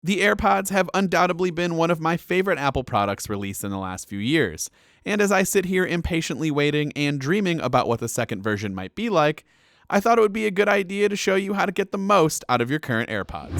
The AirPods have undoubtedly been one of my favorite Apple products released in the last few years, and as I sit here impatiently waiting and dreaming about what the second version might be like, I thought it would be a good idea to show you how to get the most out of your current AirPods.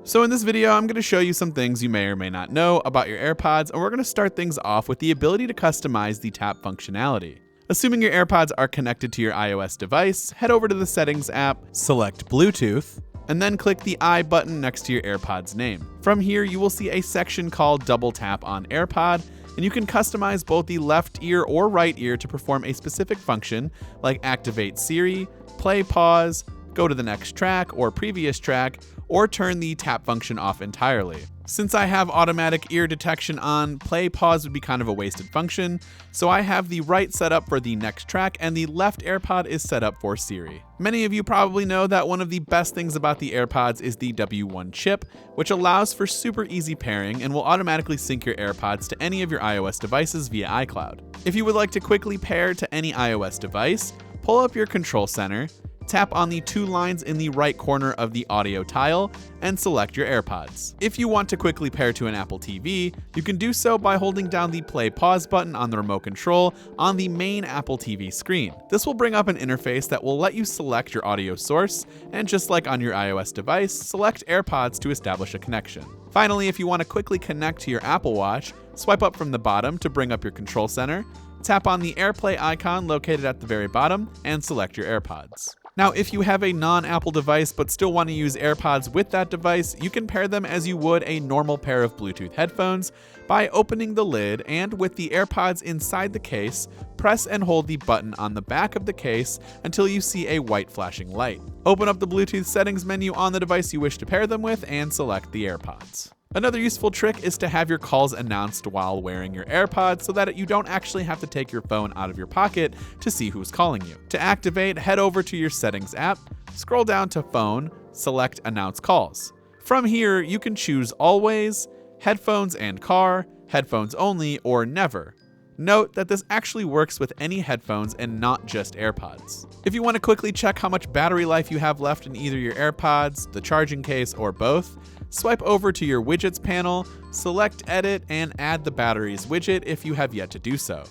So in this video, I'm going to show you some things you may or may not know about your AirPods, and we're going to start things off with the ability to customize the tap functionality. Assuming your AirPods are connected to your iOS device, head over to the Settings app, select Bluetooth, and then click the I button next to your AirPod's name. From here, you will see a section called Double Tap on AirPod, and you can customize both the left ear or right ear to perform a specific function, like activate Siri, play pause, go to the next track or previous track, or turn the tap function off entirely. Since I have automatic ear detection on, play pause would be kind of a wasted function, so I have the right set up for the next track and the left AirPod is set up for Siri. Many of you probably know that one of the best things about the AirPods is the W1 chip, which allows for super easy pairing and will automatically sync your AirPods to any of your iOS devices via iCloud. If you would like to quickly pair to any iOS device, pull up your control center, tap on the two lines in the right corner of the audio tile, and select your AirPods. If you want to quickly pair to an Apple TV, you can do so by holding down the play pause button on the remote control on the main Apple TV screen. This will bring up an interface that will let you select your audio source, and just like on your iOS device, select AirPods to establish a connection. Finally, if you want to quickly connect to your Apple Watch, swipe up from the bottom to bring up your control center, tap on the AirPlay icon located at the very bottom, and select your AirPods. Now, if you have a non-Apple device but still want to use AirPods with that device, you can pair them as you would a normal pair of Bluetooth headphones by opening the lid and with the AirPods inside the case, press and hold the button on the back of the case until you see a white flashing light. Open up the Bluetooth settings menu on the device you wish to pair them with and select the AirPods. Another useful trick is to have your calls announced while wearing your AirPods so that you don't actually have to take your phone out of your pocket to see who's calling you. To activate, head over to your Settings app, scroll down to Phone, select Announce Calls. From here, you can choose Always, Headphones and Car, Headphones Only, or Never. Note that this actually works with any headphones and not just AirPods. If you want to quickly check how much battery life you have left in either your AirPods, the charging case, or both, swipe over to your Widgets panel, select Edit, and add the Batteries widget if you have yet to do so.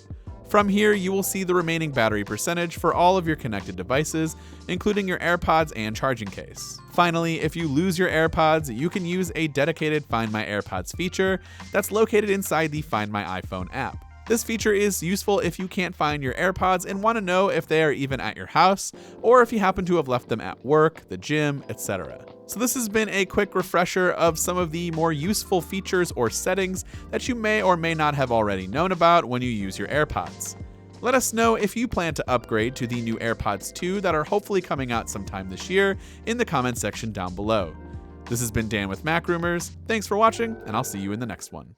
From here, you will see the remaining battery percentage for all of your connected devices, including your AirPods and charging case. Finally, if you lose your AirPods, you can use a dedicated Find My AirPods feature that's located inside the Find My iPhone app. This feature is useful if you can't find your AirPods and want to know if they are even at your house, or if you happen to have left them at work, the gym, etc. So this has been a quick refresher of some of the more useful features or settings that you may or may not have already known about when you use your AirPods. Let us know if you plan to upgrade to the new AirPods 2 that are hopefully coming out sometime this year in the comments section down below. This has been Dan with Mac Rumors. Thanks for watching, and I'll see you in the next one.